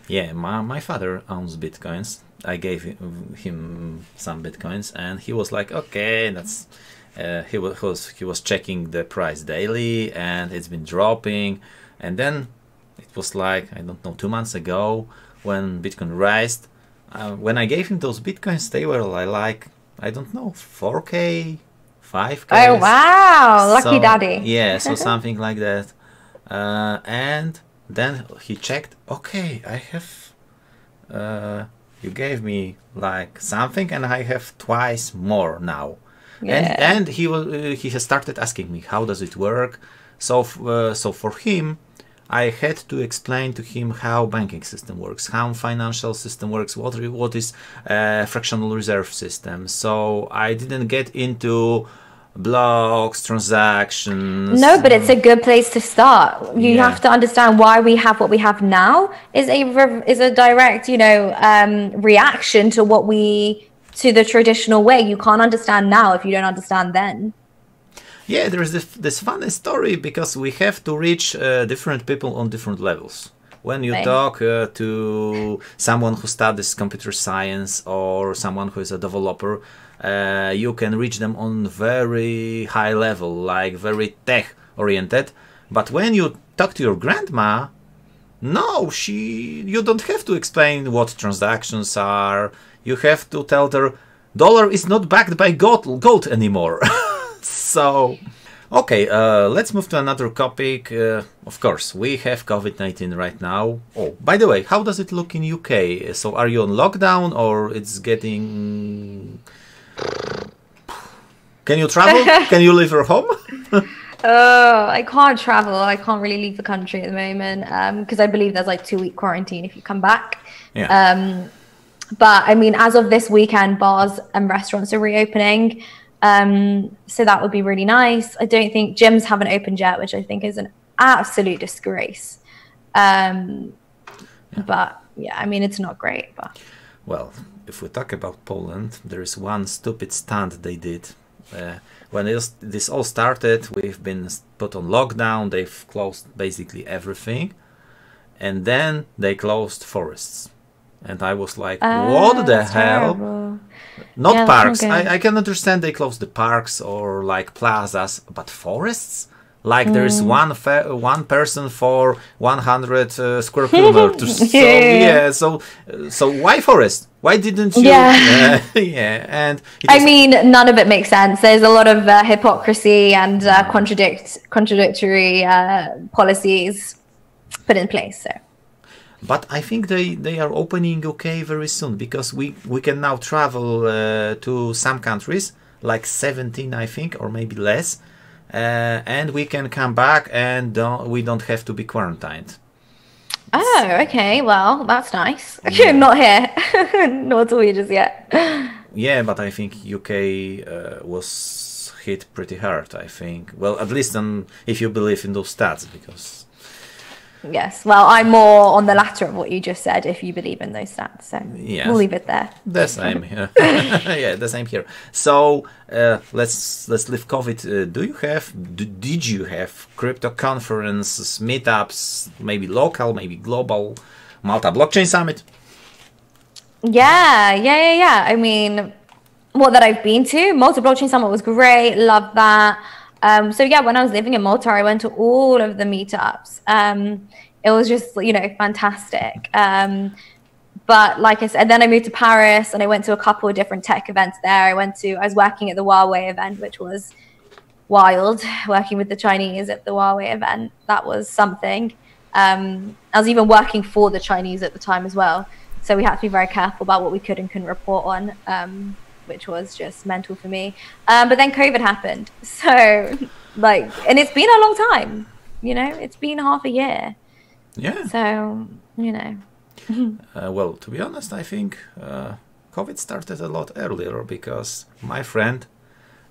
[SPEAKER 1] Yeah, my father owns Bitcoins. I gave him some Bitcoins, and he was like, okay, that's. He was checking the price daily, and it's been dropping, and then it was like, I don't know, 2 months ago when Bitcoin raised. When I gave him those Bitcoins, they were like, I don't know, 4K, 5K.
[SPEAKER 2] Oh wow, lucky daddy.
[SPEAKER 1] Yeah, so something like that. And then he checked. Okay, I have. You gave me like something, and I have twice more now. Yeah. And he has started asking me, how does it work? So for him, I had to explain to him how banking system works, how financial system works, what is fractional reserve system. So I didn't get into blocks, transactions.
[SPEAKER 2] No, but it's a good place to start. You have to understand why we have what we have now is a direct, you know, reaction to to the traditional way. You can't understand now if you don't understand then.
[SPEAKER 1] Yeah, there is this funny story because we have to reach different people on different levels. When you talk to someone who studies computer science or someone who is a developer, you can reach them on very high level, like very tech oriented. But when you talk to your grandma, no, you don't have to explain what transactions are. You have to tell her dollar is not backed by gold anymore. So, okay, let's move to another topic. Of course, we have COVID-19 right now. Oh, by the way, how does it look in UK? So, are you on lockdown or it's getting? Can you travel? Can you leave your home?
[SPEAKER 2] Oh, I can't travel. I can't really leave the country at the moment because I believe there's like 2-week quarantine if you come back.
[SPEAKER 1] Yeah.
[SPEAKER 2] But I mean, as of this weekend, bars and restaurants are reopening. So that would be really nice. I don't think gyms haven't opened yet, which I think is an absolute disgrace. But yeah, I mean, it's not great. But
[SPEAKER 1] well, if we talk about Poland, there is one stupid stunt they did. When this all started, we've been put on lockdown. They've closed basically everything, and then they closed forests. And I was like, what the hell?
[SPEAKER 2] Terrible.
[SPEAKER 1] Not
[SPEAKER 2] Yeah,
[SPEAKER 1] parks.
[SPEAKER 2] that's not good.
[SPEAKER 1] I can understand they closed the parks or like plazas, but forests? Like there is one person for 100 square kilometers. So
[SPEAKER 2] Yeah.
[SPEAKER 1] so why forest? Why didn't you?
[SPEAKER 2] Yeah.
[SPEAKER 1] Yeah, and it
[SPEAKER 2] I
[SPEAKER 1] was-
[SPEAKER 2] mean, none of it makes sense. There's a lot of hypocrisy and contradictory policies put in place. So.
[SPEAKER 1] But I think they are opening UK very soon because we can now travel to some countries, like 17, I think, or maybe less, and we can come back and we don't have to be quarantined.
[SPEAKER 2] Oh, okay. Well, that's nice. Not here. Not all just yet.
[SPEAKER 1] Yeah, but I think UK was hit pretty hard, I think. Well, at least if you believe in those stats, because...
[SPEAKER 2] Yes. Well, I'm more on the latter of what you just said, if you believe in those stats. So
[SPEAKER 1] Yes.
[SPEAKER 2] we'll leave it there.
[SPEAKER 1] The same here. Yeah, the same here. So let's leave COVID. Did you have crypto conferences, meetups, maybe local, maybe global, Malta Blockchain Summit?
[SPEAKER 2] Yeah. I mean, what that I've been to, Malta Blockchain Summit was great. Love that. So yeah, when I was living in Malta, I went to all of the meetups. It was just, fantastic. But like I said, then I moved to Paris and I went to a couple of different tech events there. I was working at the Huawei event, which was wild, working with the Chinese at the Huawei event. That was something. I was even working for the Chinese at the time as well. So we had to be very careful about what we could and couldn't report on. Which was just mental for me. But then COVID happened. So, and it's been a long time, it's been half a year.
[SPEAKER 1] Yeah.
[SPEAKER 2] So,
[SPEAKER 1] Well, to be honest, I think COVID started a lot earlier because my friend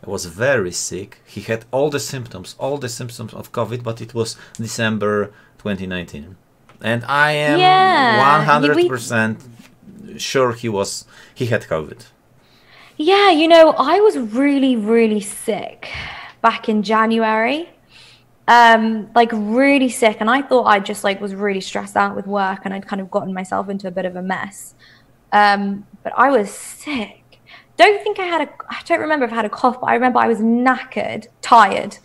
[SPEAKER 1] was very sick. He had all the symptoms of COVID, but it was December 2019. And I am 100% sure he had COVID.
[SPEAKER 2] Yeah, I was really, really sick back in January, really sick. And I thought I just was really stressed out with work and I'd kind of gotten myself into a bit of a mess. But I was sick. I don't remember if I had a cough, but I remember I was knackered, tired.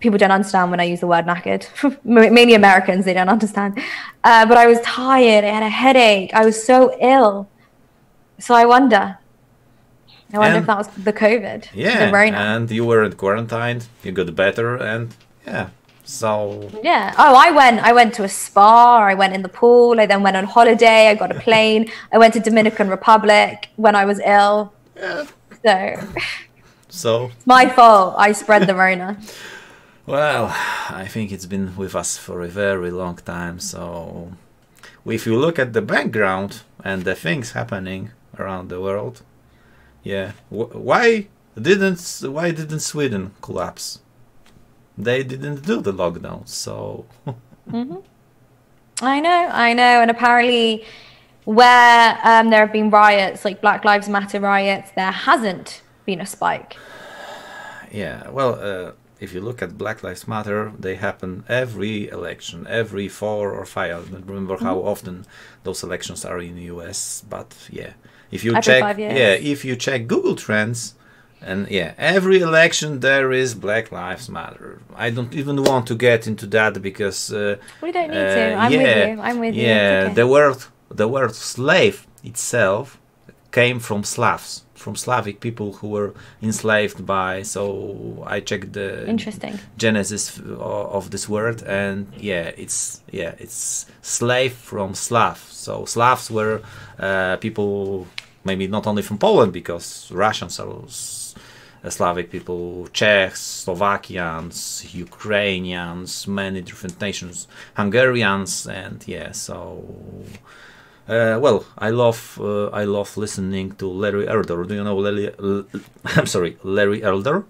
[SPEAKER 2] People don't understand when I use the word knackered. Mainly Americans, they don't understand. But I was tired, I had a headache, I was so ill. So I wonder if that was the COVID.
[SPEAKER 1] Yeah,
[SPEAKER 2] the Rona.
[SPEAKER 1] And you were in quarantine, you got better, and yeah, so...
[SPEAKER 2] Yeah. Oh, I went to a spa, I went in the pool, I then went on holiday, I got a plane, I went to Dominican Republic when I was ill.
[SPEAKER 1] Yeah. So...
[SPEAKER 2] It's my fault, I spread the Rona.
[SPEAKER 1] Well, I think it's been with us for a very long time, so... If you look at the background and the things happening around the world, yeah, why didn't Sweden collapse? They didn't do the lockdown, so.
[SPEAKER 2] I know, and apparently, where there have been riots, like Black Lives Matter riots, there hasn't been a spike.
[SPEAKER 1] Yeah, well, if you look at Black Lives Matter, they happen every election, every 4 or 5. I don't remember how often those elections are in the US, but yeah, If you
[SPEAKER 2] Every
[SPEAKER 1] check,
[SPEAKER 2] 5 years.
[SPEAKER 1] yeah, if you check Google Trends, and yeah, every election there is Black Lives Matter. I don't even want to get into that because
[SPEAKER 2] We don't need to. I'm with you. I'm with you.
[SPEAKER 1] yeah,
[SPEAKER 2] It's okay.
[SPEAKER 1] the word slave itself came from Slavs, from Slavic people who were enslaved by. So I checked the
[SPEAKER 2] Interesting.
[SPEAKER 1] genesis of this word, and it's slave from Slav. So Slavs were people, maybe not only from Poland, because Russians are Slavic people, Czechs, Slovakians, Ukrainians, many different nations, Hungarians, and so. Well, I love listening to Larry Elder. Do you know Larry Elder?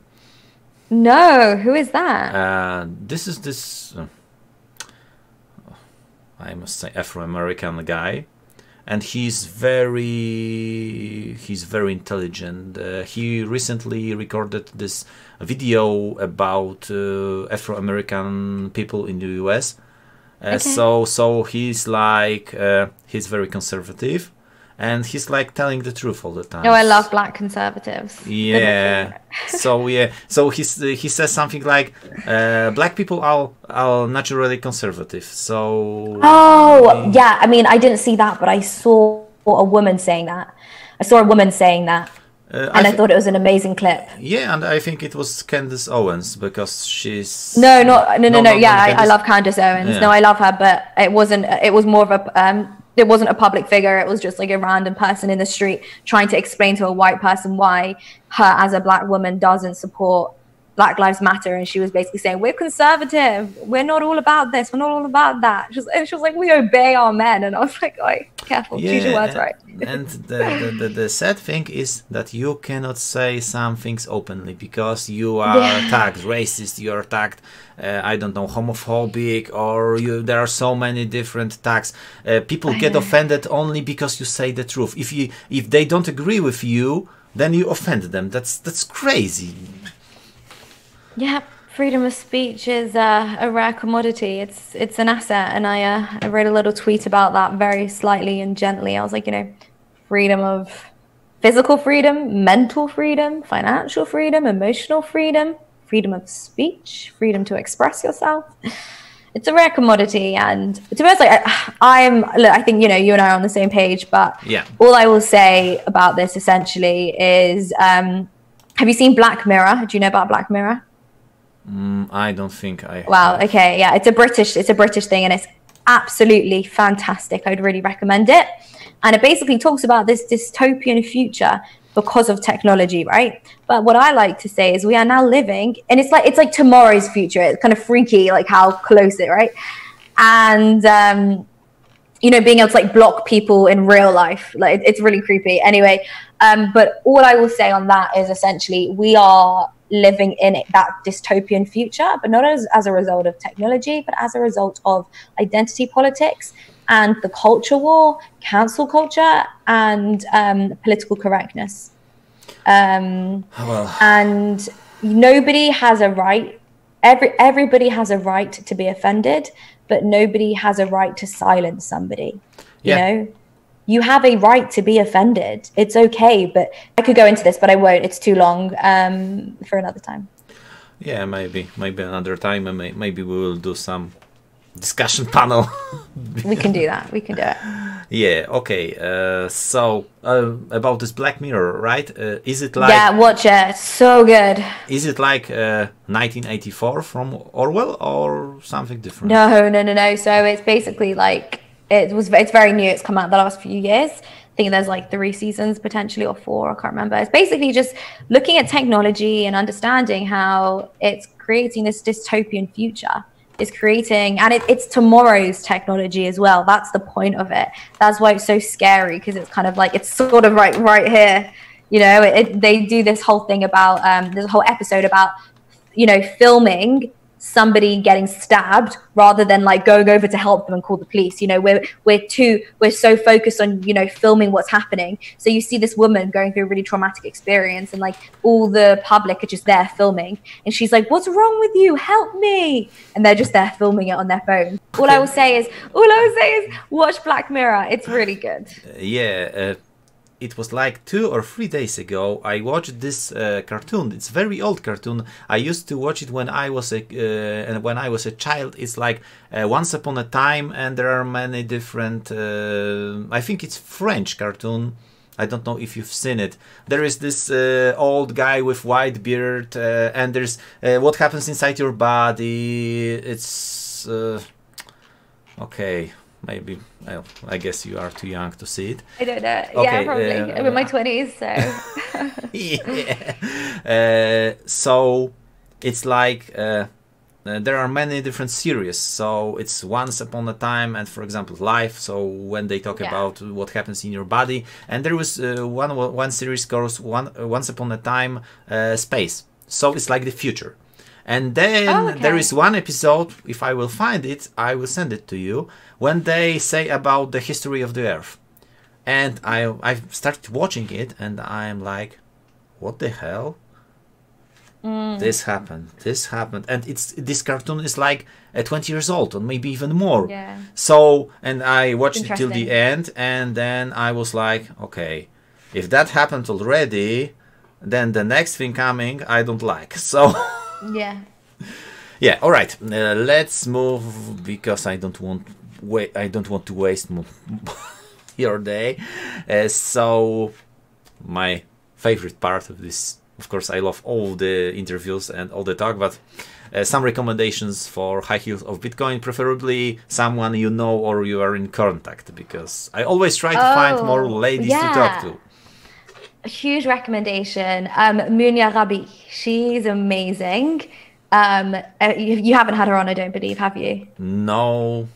[SPEAKER 2] No, who is that?
[SPEAKER 1] This is this. I must say, Afro-American guy, and he's very intelligent. He recently recorded this video about Afro-American people in the US.
[SPEAKER 2] Okay.
[SPEAKER 1] So he's like he's very conservative, and he's like telling the truth all the time.
[SPEAKER 2] No, I love black conservatives.
[SPEAKER 1] Yeah. So he says something like black people are naturally conservative. So
[SPEAKER 2] Oh, yeah. I mean, I didn't see that, but I saw a woman saying that. And I thought it was an amazing clip.
[SPEAKER 1] Yeah, and I think it was Candace Owens, because she's
[SPEAKER 2] No.
[SPEAKER 1] not
[SPEAKER 2] Yeah, I
[SPEAKER 1] Candace.
[SPEAKER 2] love Candace Owens.
[SPEAKER 1] Yeah.
[SPEAKER 2] No, I love her, but it wasn't. It was more of a. It wasn't a public figure. It was just like a random person in the street trying to explain to a white person why her, as a black woman, doesn't support Black Lives Matter. And she was basically saying, we're conservative. We're not all about this. We're not all about that. And she was like, we obey our men. And I was like, oh, careful. Choose your words right.
[SPEAKER 1] And the sad thing is that you cannot say some things openly, because you are attacked racist, you are attacked I don't know, homophobic, or there are so many different tags. People get offended only because you say the truth. If they don't agree with you, then you offend them. That's crazy.
[SPEAKER 2] Yeah, freedom of speech is a rare commodity. It's an asset, and I wrote a little tweet about that very slightly and gently. I was like, freedom of physical freedom, mental freedom, financial freedom, emotional freedom, freedom of speech, freedom to express yourself. It's a rare commodity, and to be honest, I think you and I are on the same page. But all I will say about this essentially is, have you seen Black Mirror? Do you know about Black Mirror?
[SPEAKER 1] I don't think I.
[SPEAKER 2] Wow. Okay. Yeah, it's a British thing, and it's absolutely fantastic. I'd really recommend it. And it basically talks about this dystopian future because of technology, right? But what I like to say is we are now living, and it's like tomorrow's future. It's kind of freaky, like how close it, right? And being able to block people in real life, it's really creepy. Anyway, but all I will say on that is essentially we are living in that dystopian future, but not as a result of technology, but as a result of identity politics and the culture war, cancel culture, and political correctness. And nobody has a right. Everybody has a right to be offended, but nobody has a right to silence somebody. You have a right to be offended. It's okay, but I could go into this, but I won't. It's too long for another time.
[SPEAKER 1] Yeah, maybe another time, and maybe we will do some discussion panel.
[SPEAKER 2] We can do that. We can do it.
[SPEAKER 1] Yeah. Okay. So about this Black Mirror, right? Is it like?
[SPEAKER 2] Yeah, watch it. It's so good.
[SPEAKER 1] Is it like 1984 from Orwell, or something different?
[SPEAKER 2] No. So it's basically like. It's very new. It's come out the last few years. I think there's 3 seasons potentially, or 4. I can't remember. It's basically just looking at technology and understanding how it's creating this dystopian future. It's creating, and it's tomorrow's technology as well. That's the point of it. That's why it's so scary, because it's kind of it's sort of right here. They do this whole thing about there's a whole episode about filming somebody getting stabbed rather than going over to help them and call the police. We're so focused on filming what's happening. So you see this woman going through a really traumatic experience, and all the public are just there filming, and she's like, what's wrong with you, help me, and they're just there filming it on their phone. All I will say is watch Black Mirror. It's really good.
[SPEAKER 1] it was like 2 or 3 days ago. I watched this cartoon. It's very old cartoon. I used to watch it when I was a child. It's like Once Upon a Time, and there are many different. I think it's French cartoon. I don't know if you've seen it. There is this old guy with white beard, and there's what happens inside your body. It's okay. Maybe I guess you are too young to see it.
[SPEAKER 2] I don't know.
[SPEAKER 1] Okay,
[SPEAKER 2] Yeah, probably. I'm in my 20s, so.
[SPEAKER 1] Yeah. So it's like there are many different series. So it's Once Upon a Time, and for example, Life. So when they talk about what happens in your body, and there was one series called Once Upon a Time Space. So it's like the future. And then there is one episode, if I will find it, I will send it to you, when they say about the history of the Earth. And I started watching it, and I'm like, what the hell? This happened. And this cartoon is like 20 years old, or maybe even more.
[SPEAKER 2] Yeah.
[SPEAKER 1] So, and I watched it till the end, and then I was like, okay, if that happened already, then the next thing coming, I don't like. So...
[SPEAKER 2] Yeah.
[SPEAKER 1] Yeah. All right. Let's move, because I don't want to waste your day. So my favorite part of this, of course, I love all the interviews and all the talk, but some recommendations for high heels of Bitcoin, preferably someone you know or you are in contact, because I always try to find more ladies to talk to.
[SPEAKER 2] A huge recommendation. Munya Rabi. She's amazing. You haven't had her on, I don't believe, have you?
[SPEAKER 1] No.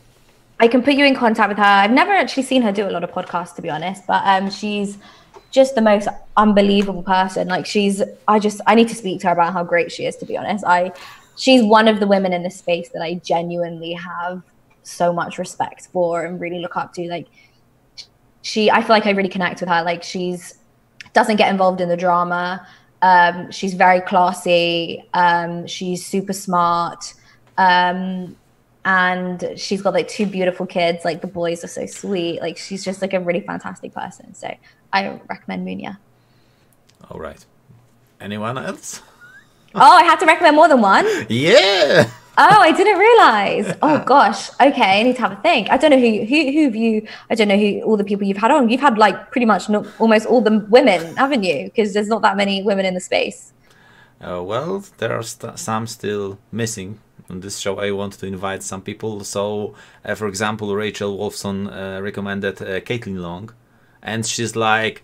[SPEAKER 2] I can put you in contact with her. I've never actually seen her do a lot of podcasts, to be honest, but she's just the most unbelievable person. Like I need to speak to her about how great she is, to be honest. She's one of the women in this space that I genuinely have so much respect for and really look up to. Like I feel like I really connect with her. Like doesn't get involved in the drama. She's very classy. She's super smart. And she's got like 2 beautiful kids. Like the boys are so sweet. Like she's just like a really fantastic person. So I recommend Munya.
[SPEAKER 1] All right. Anyone else?
[SPEAKER 2] Oh, I had to recommend more than one?
[SPEAKER 1] Yeah.
[SPEAKER 2] Oh, I didn't realize. Oh gosh. Okay, I need to have a think. I don't know I don't know who all the people you've had on. You've had like pretty much almost all the women, haven't you? Because there's not that many women in the space.
[SPEAKER 1] Well, there are some still missing on this show. I want to invite some people. So, for example, Rachel Wolfson recommended Caitlin Long, and she's like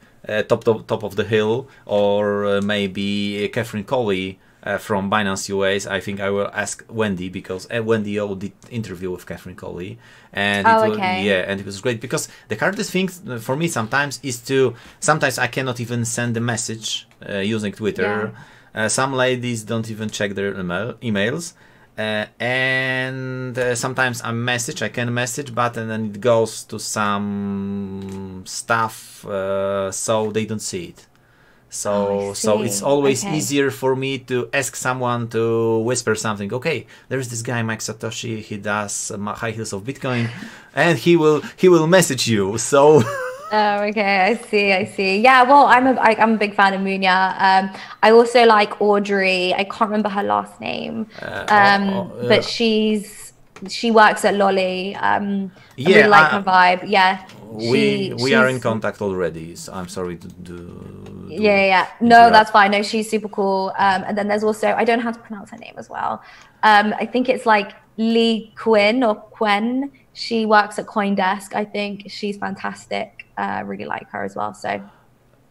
[SPEAKER 1] top of the hill, or maybe Catherine Colley. From Binance US, I think I will ask Wendy, because Wendy O did interview with Catherine Colley, and and it was great, because the hardest thing for me sometimes is sometimes I cannot even send a message using Twitter. Some ladies don't even check their emails, and sometimes I can message, but then it goes to some stuff, so they don't see it. So it's always easier for me to ask someone to whisper something. Okay, there's this guy Mike Satoshi. He does high heels of Bitcoin, and he will message you. So.
[SPEAKER 2] Oh, okay. I see. Yeah. Well, I'm a big fan of Munya. I also like Audrey. I can't remember her last name. But she works at Lolly. I really like her vibe. Yeah.
[SPEAKER 1] We are in contact already. So I'm sorry to do.
[SPEAKER 2] Yeah. No, that's fine. No, she's super cool. And then there's also, I don't know how to pronounce her name as well. I think it's like Lee Quinn or Quen. She works at CoinDesk. I think she's fantastic. Really like her as well. So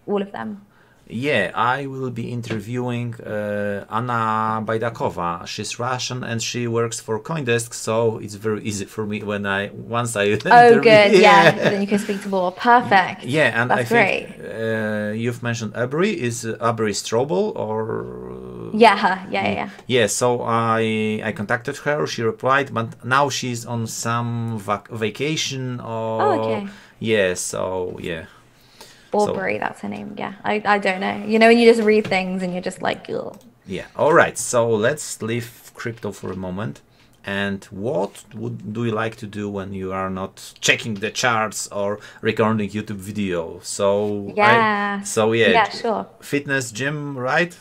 [SPEAKER 2] all of them.
[SPEAKER 1] Yeah, I will be interviewing Anna Baydakova. She's Russian and she works for CoinDesk, so it's very easy for me once I
[SPEAKER 2] Oh, good. Yeah, then you can speak to more. Perfect.
[SPEAKER 1] Yeah, and
[SPEAKER 2] that's
[SPEAKER 1] I think you've mentioned Aubrey. Is Aubrey Strobel or?
[SPEAKER 2] Yeah.
[SPEAKER 1] Yeah, so I contacted her. She replied, but now she's on some vacation. Or yeah, so yeah.
[SPEAKER 2] Aubrey, that's her name. Yeah, I don't know. You know, when you just read things and you're just like, ugh.
[SPEAKER 1] Yeah. All right. So let's leave crypto for a moment. And what do you like to do when you are not checking the charts or recording YouTube video? So
[SPEAKER 2] Yeah. Yeah, sure.
[SPEAKER 1] fitness, gym, right?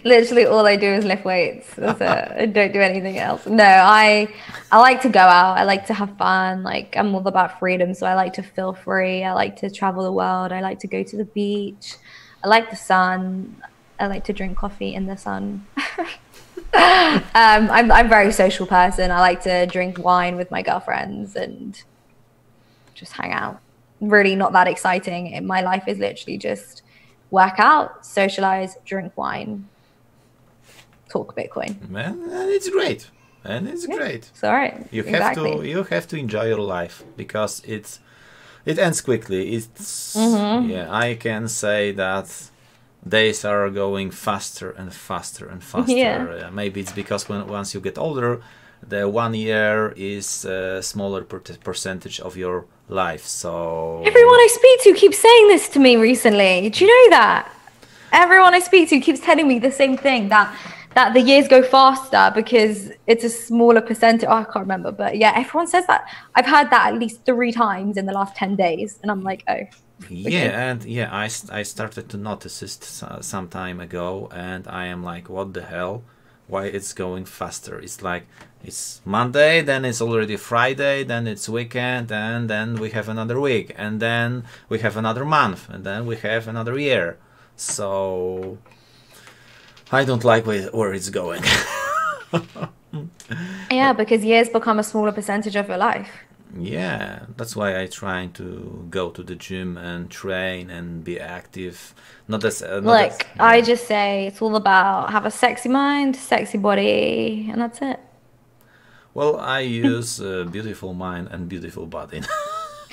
[SPEAKER 2] Literally all I do is lift weights. That's it. I don't do anything else. No, I like to go out. I like to have fun. Like I'm all about freedom, so I like to feel free. I like to travel the world. I like to go to the beach. I like the sun. I like to drink coffee in the sun. I'm a very social person. I like to drink wine with my girlfriends and just hang out. Really not that exciting. My life is literally just work out, socialize, drink wine, talk Bitcoin.
[SPEAKER 1] Man, and it's great. And it's great.
[SPEAKER 2] It's all right.
[SPEAKER 1] You have to enjoy your life because it ends quickly. It's yeah, I can say that days are going faster and faster and faster.
[SPEAKER 2] Yeah.
[SPEAKER 1] Maybe it's because once you get older, the 1 year is a smaller percentage of your life. So
[SPEAKER 2] everyone I speak to keeps saying this to me recently. Do you know that? Everyone I speak to keeps telling me the same thing, that the years go faster because it's a smaller percentage. Oh, I can't remember, but yeah, everyone says that. I've heard that at least 3 times in the last 10 days, and I'm like, oh.
[SPEAKER 1] Yeah,
[SPEAKER 2] okay.
[SPEAKER 1] and yeah, I started to notice it some time ago, and I am like, what the hell? Why it's going faster? It's like it's Monday, then it's already Friday, then it's weekend, and then we have another week, and then we have another month, and then we have another year. So I don't like where it's going.
[SPEAKER 2] Yeah, because years become a smaller percentage of your life.
[SPEAKER 1] Yeah, that's why I try to go to the gym and train and be active.
[SPEAKER 2] I just say it's all about have a sexy mind, sexy body, and that's it.
[SPEAKER 1] Well, I use beautiful mind and beautiful body.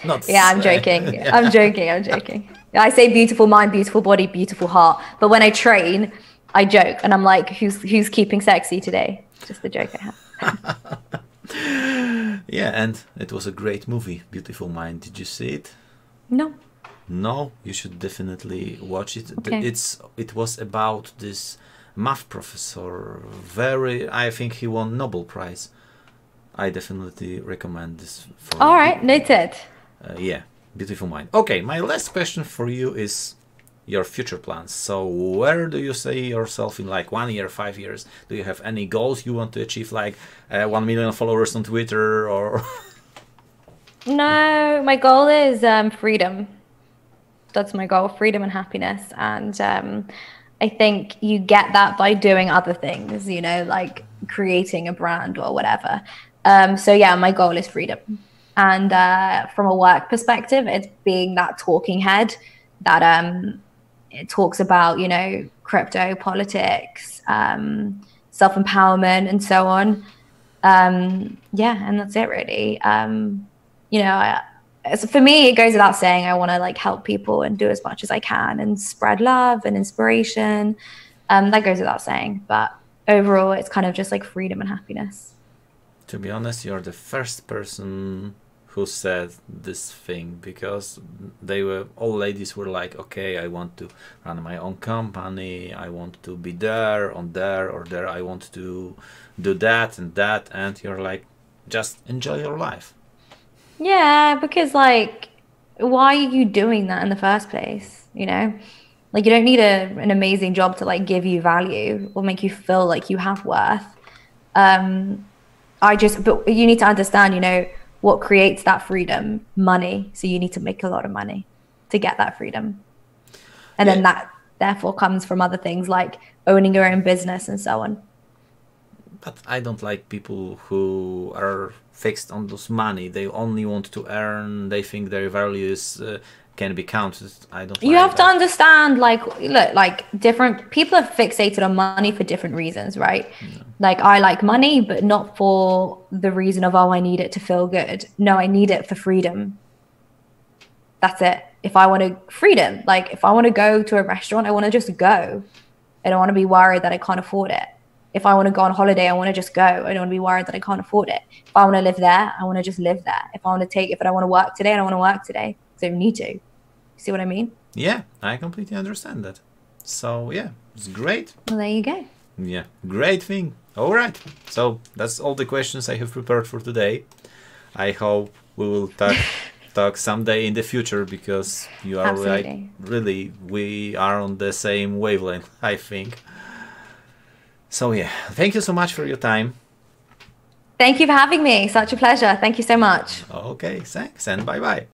[SPEAKER 2] I'm joking. Yeah. I'm joking. I say beautiful mind, beautiful body, beautiful heart. But when I train, I joke and I'm like, who's keeping sexy today? Just the joke I have.
[SPEAKER 1] Yeah, and it was a great movie, Beautiful Mind. Did you see it?
[SPEAKER 2] No.
[SPEAKER 1] No, you should definitely watch it.
[SPEAKER 2] Okay.
[SPEAKER 1] It was about this math professor. I think he won Nobel Prize. I definitely recommend this for
[SPEAKER 2] all right, noted.
[SPEAKER 1] Yeah, Beautiful Mind. Okay, my last question for you is your future plans. So where do you see yourself in like 1 year, 5 years? Do you have any goals you want to achieve, like 1 million followers on Twitter or?
[SPEAKER 2] No, my goal is freedom. That's my goal, freedom and happiness. And I think you get that by doing other things, you know, like creating a brand or whatever. So yeah, my goal is freedom. And from a work perspective, it's being that talking head that it talks about, you know, crypto, politics, self-empowerment and so on. Yeah, and that's it really. You know, for me, it goes without saying, I want to like help people and do as much as I can and spread love and inspiration. That goes without saying, but overall, it's kind of just like freedom and happiness.
[SPEAKER 1] To be honest, you're the first person who said this thing, because all ladies were like, okay, I want to run my own company, I want to be there, on there or there, I want to do that, and you're like, just enjoy your life.
[SPEAKER 2] Yeah, because like, why are you doing that in the first place? You know, like you don't need an amazing job to like give you value or make you feel like you have worth. But you need to understand, you know, what creates that freedom? Money. So you need to make a lot of money to get that freedom. And then that therefore comes from other things like owning your own business and so on.
[SPEAKER 1] But I don't like people who are fixed on those money. They only want to earn. They think their values can be counted. I don't.
[SPEAKER 2] You have to understand, like, look, like different people are fixated on money for different reasons, right? Yeah. Like I like money, but not for the reason of, oh, I need it to feel good. No, I need it for freedom. That's it. If I want freedom, like if I want to go to a restaurant, I want to just go. I don't want to be worried that I can't afford it. If I want to go on holiday, I want to just go. I don't want to be worried that I can't afford it. If I want to live there, I want to just live there. If I don't want to work today, I don't want to work today. So you need to. See what I mean?
[SPEAKER 1] Yeah, I completely understand that. So yeah, it's great.
[SPEAKER 2] Well, there you go.
[SPEAKER 1] Yeah, great thing. All right. So that's all the questions I have prepared for today. I hope we will talk someday in the future, because you are
[SPEAKER 2] Absolutely.
[SPEAKER 1] really, we are on the same wavelength, I think. So yeah, thank you so much for your time.
[SPEAKER 2] Thank you for having me. Such a pleasure. Thank you so much.
[SPEAKER 1] Okay, thanks, and bye bye.